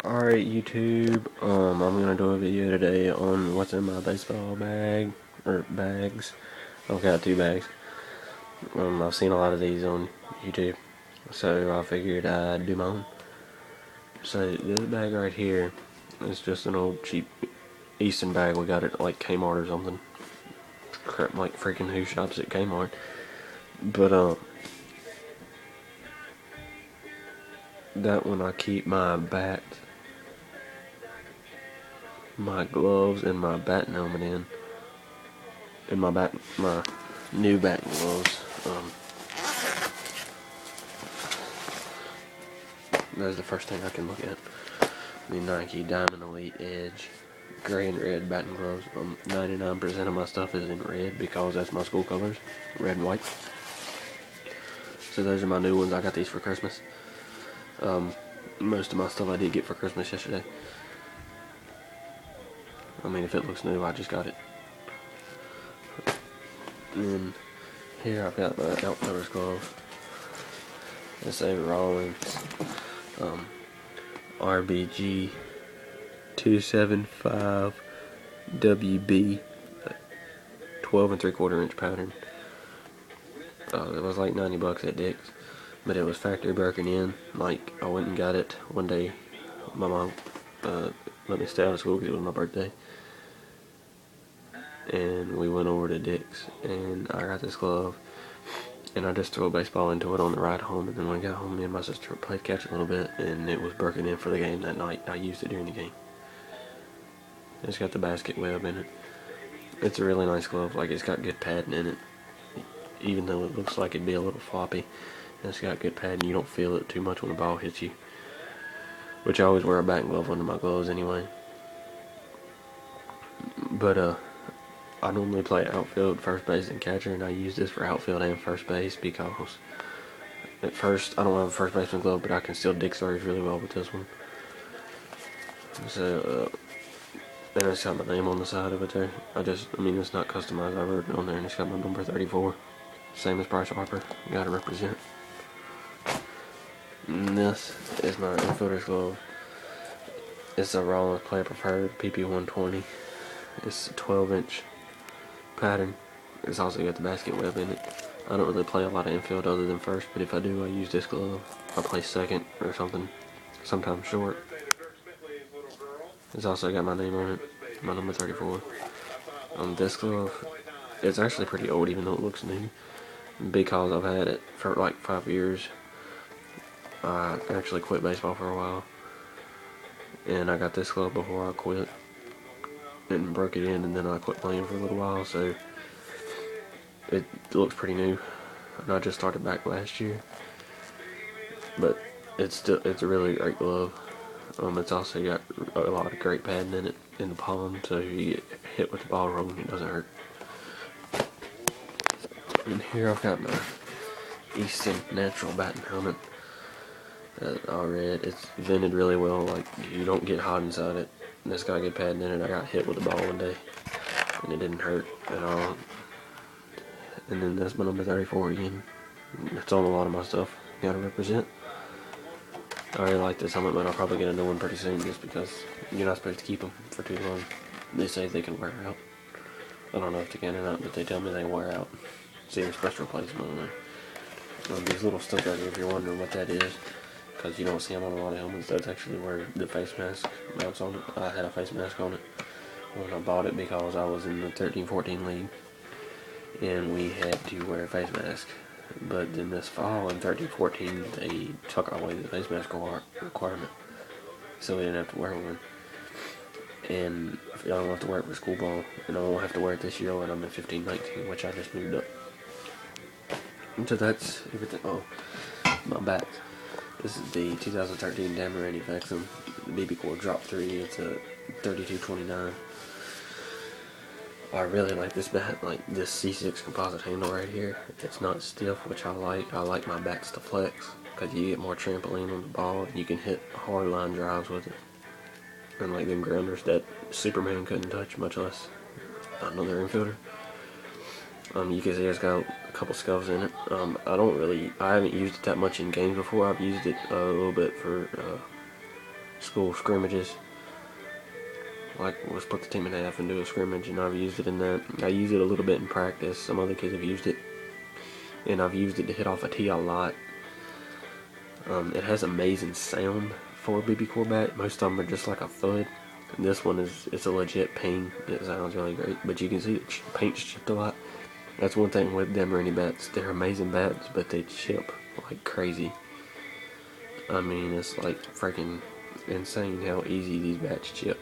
Alright YouTube, I'm gonna do a video today on what's in my baseball bag, or bags. I've got two bags. I've seen a lot of these on YouTube, so I figured I'd do my own. So this bag right here is just an old cheap Easton bag. We got it at like Kmart or something. Crap, like freaking who shops at Kmart. But that one I keep my bat, my gloves, and my batting helmet in. And my new batting gloves. That's the first thing I can look at. The Nike Diamond Elite Edge gray and red batting gloves. 99% of my stuff is in red because that's my school colors, red and white. So those are my new ones. I got these for Christmas. Most of my stuff I did get for Christmas yesterday. I mean, if it looks new, I just got it. And then here I've got my Outfitters gloves. It's a Rollins RBG 275 WB 12 and 3/4 inch pattern. It was like 90 bucks at Dick's, but it was factory broken in. Like, I went and got it one day. My mom let me stay out of school because it was my birthday, and we went over to Dick's, and I got this glove, and I just threw a baseball into it on the ride home. And then when I got home, me and my sister played catch a little bit, and it was broken in for the game that night. I used it during the game. It's got the basket web in it. It's a really nice glove. Like, it's got good padding in it, even though it looks like it'd be a little floppy. It's got good padding. You don't feel it too much when the ball hits you, which I always wear a batting glove under my gloves anyway. But I normally play outfield, first base, and catcher, and I use this for outfield and first base because at first I don't have a first baseman glove, but I can still dig throws really well with this one. So and it's got my name on the side of it there. I mean, it's not customized. I wrote it on there, and it's got my number 34, same as Bryce Harper. Gotta represent. And this is my infielder's glove. It's a Rollins Player Preferred PP120. It's a 12-inch pattern. It's also got the basket web in it. I don't really play a lot of infield other than first, but if I do, I use this glove. I play second or something, sometimes short. It's also got my name on it, my number 34. This glove, it's actually pretty old even though it looks new, because I've had it for like 5 years. I actually quit baseball for a while, and I got this glove before I quit and broke it in, and then I quit playing for a little while, so it looks pretty new. And I just started back last year, but it's a really great glove. It's also got a lot of great padding in it in the palm, so if you get hit with the ball rolling, it doesn't hurt. And here I've got my Easton Natural batting helmet. All red. It's vented really well. Like, you don't get hot inside it. And it's got good padding in it. I got hit with the ball one day, and it didn't hurt at all. And then that's my number 34 again. It's on a lot of my stuff. Gotta represent. I really like this helmet, but I'll probably get a new one pretty soon just because you're not supposed to keep them for too long. They say they can wear out. I don't know if they can or not, but they tell me they wear out. So you're supposed to replace them on there. These little stuff right here, if you're wondering what that is, because you don't see them on a lot of helmets, that's actually where the face mask mounts on it. I had a face mask on it when I bought it because I was in the 13-14 league, and we had to wear a face mask. But then this fall in 13-14, they took away the face mask requirement, so we didn't have to wear one. And I don't have to wear it for school ball, and I won't have to wear it this year when I'm in 15-19, which I just moved up. And so that's everything. Oh, my bat. This is the 2013 Dammarine Vexum BB Core Drop 3. It's a 3229. I really like this bat, like this C6 composite handle right here. It's not stiff, which I like. I like my bats to flex, because you get more trampoline on the ball, and you can hit hard line drives with it. And like them grounders that Superman couldn't touch, much less another infielder. You can see it's got a couple scuffs in it. I haven't used it that much in games before. I've used it a little bit for school scrimmages. Like, we'll split the team in half and do a scrimmage, and I've used it in that. I use it a little bit in practice. Some other kids have used it, and I've used it to hit off a tee a lot. It has amazing sound for a BB bat. Most of them are just like a thud. And this one it's a legit ping. It sounds really great, but you can see the paint's chipped a lot. That's one thing with them Ernie bats. They're amazing bats, but they chip like crazy. I mean, it's like freaking insane how easy these bats chip.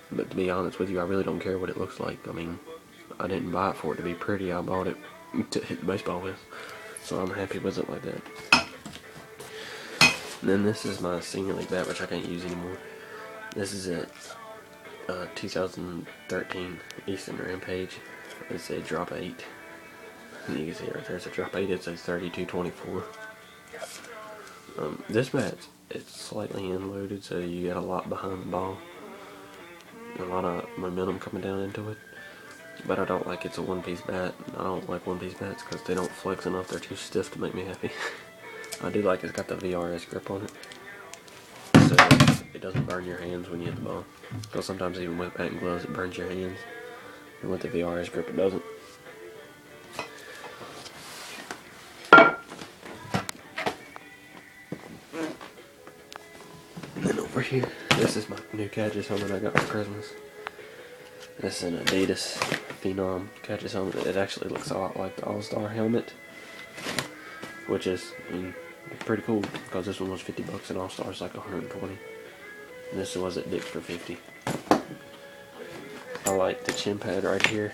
But to be honest with you, I really don't care what it looks like. I mean, I didn't buy it for it to be pretty. I bought it to hit the baseball with. So I'm happy with it like that. And then this is my senior league bat, which I can't use anymore. This is a 2013 Easton Rampage. It's a drop 8. And you can see right there, it's a drop 8. It's a 32-24. This bat, it's slightly end-loaded, so you got a lot behind the ball. A lot of momentum coming down into it. But I don't like it's a one-piece bat. I don't like one-piece bats because they don't flex enough. They're too stiff to make me happy. I do like it's got the VRS grip on it, so it doesn't burn your hands when you hit the ball. Because sometimes even with batting gloves it burns your hands, and with the VRS grip it doesn't. And then over here, this is my new Catches helmet I got for Christmas. This is an Adidas Phenom Catches helmet. It actually looks a lot like the All-Star helmet, which is, I mean, pretty cool, because this one was $50 and All-Star is like 120. And this was at Dick's for 50. I like the chin pad right here.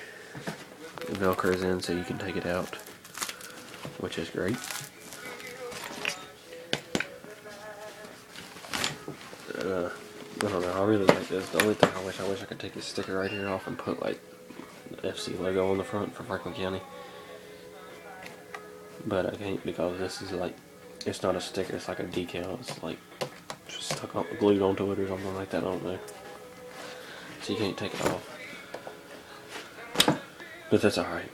It velcros in so you can take it out, which is great. I don't know, I really like this. The only thing I wish I could take this sticker right here off and put like the FC logo on the front for Franklin County. But I can't, because this is like, it's not a sticker, it's like a decal. It's like stuck on, glued onto it or something like that, I don't know. So you can't take it off. But that's alright.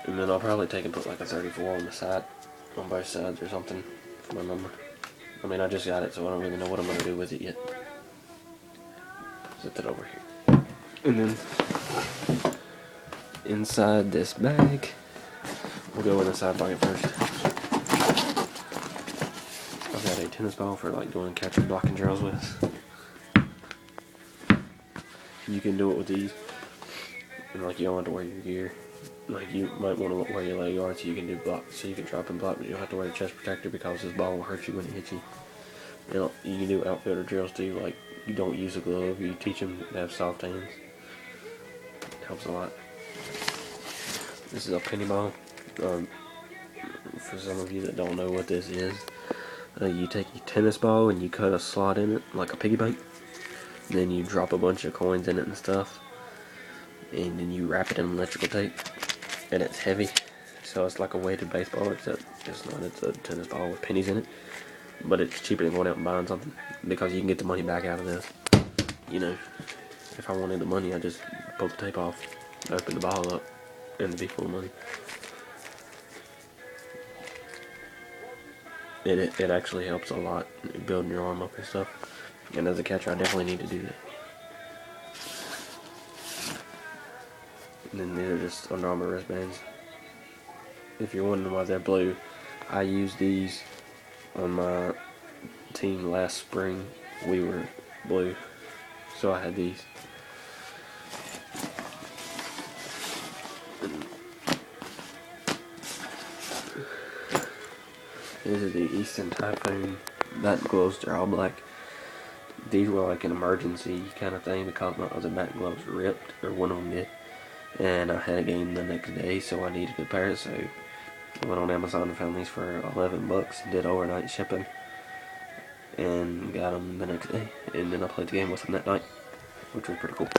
And then I'll probably take and put like a 34 on the side, on both sides or something for my number. I mean, I just got it, so I don't really know what I'm going to do with it yet. Set that over here. And then inside this bag, we'll go in the side pocket first. I've got a tennis ball for like doing catch and blocking drills with. You can do it with these, and like you don't have to wear your gear. Like you might want to wear your leg guard so you can do block, so you can drop and block, but you don't have to wear a chest protector because this ball will hurt you when it hits you. You can do outfielder drills too, like you don't use a glove, you teach them to have soft hands. It helps a lot. This is a penny ball. For some of you that don't know what this is, you take a tennis ball and you cut a slot in it like a piggy bank. And then you drop a bunch of coins in it and stuff, and then you wrap it in electrical tape, and it's heavy, so it's like a weighted baseball, except it's not. It's a tennis ball with pennies in it, but it's cheaper than going out and buying something, because you can get the money back out of this. You know, if I wanted the money, I just pull the tape off, open the ball up, and it'd be full of money. It actually helps a lot building your arm up and stuff. And as a catcher, I definitely need to do that. And then these are just Under Armour wristbands. If you're wondering why they're blue, I used these on my team last spring. We were blue, so I had these. These are the Easton Typhoon batting gloves. They're all black. These were like an emergency kind of thing because my other batting gloves ripped, or one of them did, and I had a game the next day, so I needed a pair. So I went on Amazon and found these for $11 and did overnight shipping, and got them the next day. And then I played the game with them that night, which was pretty cool.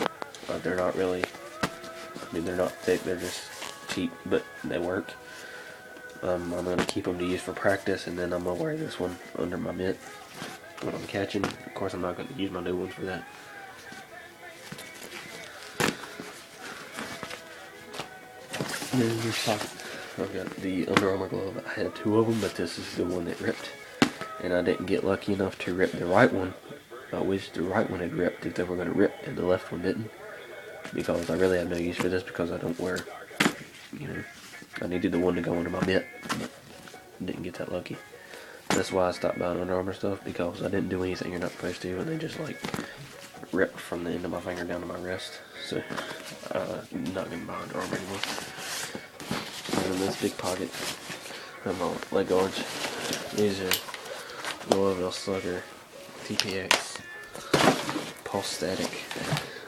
But they're not really, I mean, they're not thick. They're just cheap, but they work. I'm gonna keep them to use for practice, and then I'm gonna wear this one under my mitt when I'm catching. Of course, I'm not going to use my new ones for that. And then in this pocket, I've got the Under Armour glove. I had two of them, but this is the one that ripped. And I didn't get lucky enough to rip the right one I wish the right one had ripped if they were going to rip and the left one didn't, because I really have no use for this because I don't wear, you know, I needed the one to go under my mitt, but didn't get that lucky. That's why I stopped buying Under Armour stuff, because I didn't do anything you're not supposed to, and they just like ripped from the end of my finger down to my wrist. So I'm not gonna buy Under Armour anymore. And in this big pocket, I have my leg guards. These are Louisville Slugger TPX Pulse Static,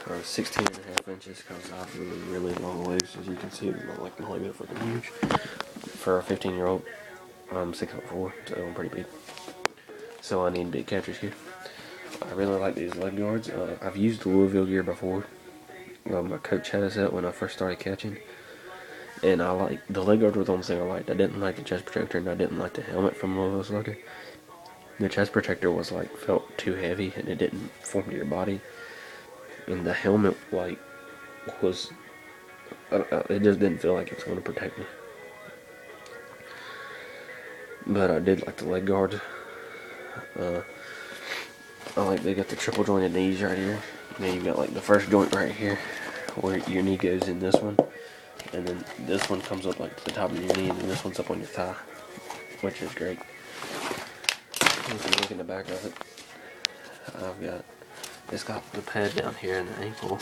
16.5 inches, because I have really long legs. As you can see, my legs are freaking huge. For a 15-year-old, I'm 6'4", so I'm pretty big. So I need big catcher's gear. I really like these leg guards. I've used the Louisville gear before. My coach had us out when I first started catching. And I like the leg guards were the only thing I liked. I didn't like the chest protector, and I didn't like the helmet from Louisville Slugger. The chest protector was like felt too heavy, and it didn't form to your body. And the helmet was it just didn't feel like it was going to protect me. But I did like the leg guards. I like they got the triple jointed knees right here. And then you got like the first joint right here, where your knee goes in this one, and then this one comes up like to the top of your knee, and then this one's up on your thigh, which is great. If you look in the back of it, it's got the pad down here in the ankle,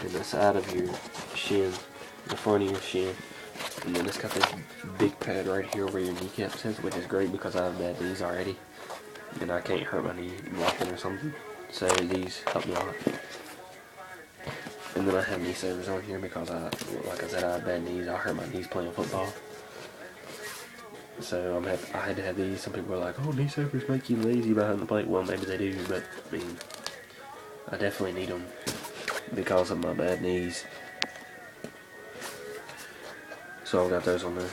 and the side of your shin, the front of your shin, and then it's got this big pad right here where your kneecap sits, which is great because I have bad knees already, and I can't hurt my knee walking or something, so these help me a lot. And then I have knee savers on here because like I said, I have bad knees. I hurt my knees playing football. So I had to have these. Some people are like, oh, knee savers make you lazy behind the plate. Well, maybe they do, but I mean, I definitely need them because of my bad knees. So I've got those on there.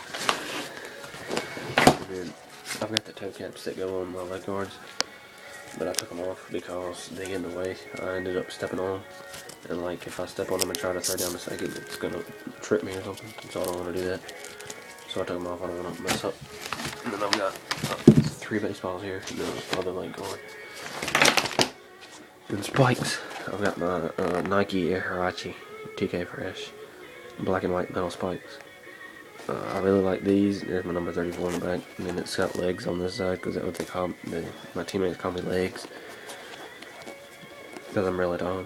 And then I've got the toe caps that go on my leg guards, but I took them off because they get in the way. I ended up stepping on them, and like if I step on them and try to throw down a second, it's gonna trip me or something. So I don't want to do that. So I took them off. I don't want to mess up. And then I've got 3 baseballs here, and then the other leg guard. And spikes. I've got my Nike Air Hirachi TK Fresh black and white metal spikes. I really like these. There's my number 34 in the back, and then it's got legs on this side because that's what they call my teammates call me legs because I'm really tall.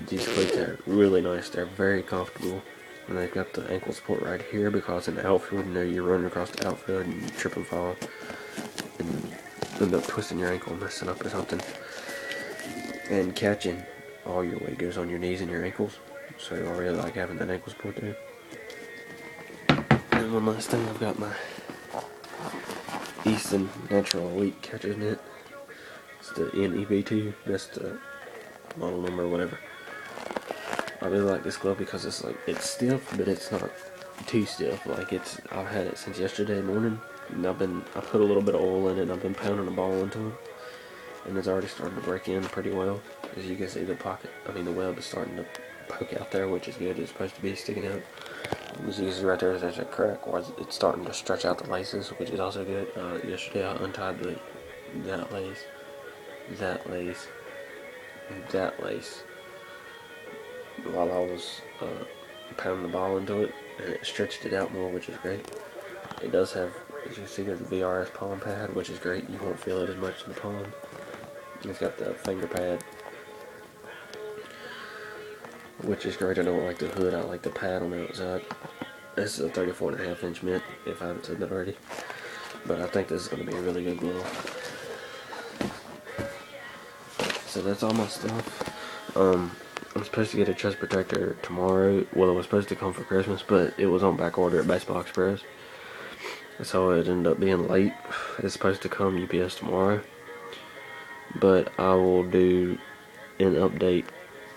These cleats are really nice. They're very comfortable. And they've got the ankle support right here because in the outfield, you know, you're running across the outfield and you trip and fall and end up twisting your ankle and messing up or something. And catching, all your weight goes on your knees and your ankles. So I really like having that ankle support there. And one last thing, I've got my Easton Natural Elite catcher's mitt. It's the NEB2. That's the model number or whatever. I really like this glove because it's stiff, but it's not too stiff. Like I've had it since yesterday morning, and I put a little bit of oil in it, and I've been pounding the ball into it, and it's already starting to break in pretty well. As you can see, the web is starting to poke out there, which is good. It's supposed to be sticking out. As you can see right there's a crack where it's starting to stretch out the laces, which is also good. Yesterday I untied that lace while I was pounding the ball into it, and it stretched it out more, which is great. It does have, as you can see, there's a VRS palm pad, which is great. You won't feel it as much in the palm. It's got the finger pad, which is great. I don't like the hood, I like the pad on the outside. This is a 34.5 inch mitt, if I haven't said that already. But I think this is going to be a really good glove. So that's all my stuff. I'm supposed to get a chest protector tomorrow. Well, it was supposed to come for Christmas, but it was on back order at Baseball Express. So it ended up being late. It's supposed to come UPS tomorrow. But I will do an update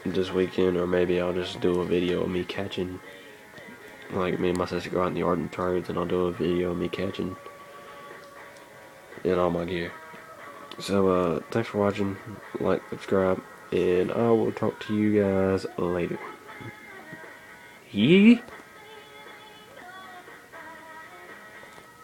this weekend, or maybe I'll just do a video of me catching. Like me and my sister go out in the yard and throws, and I'll do a video of me catching in all my gear. So thanks for watching. Like, subscribe, and I will talk to you guys later. Yee.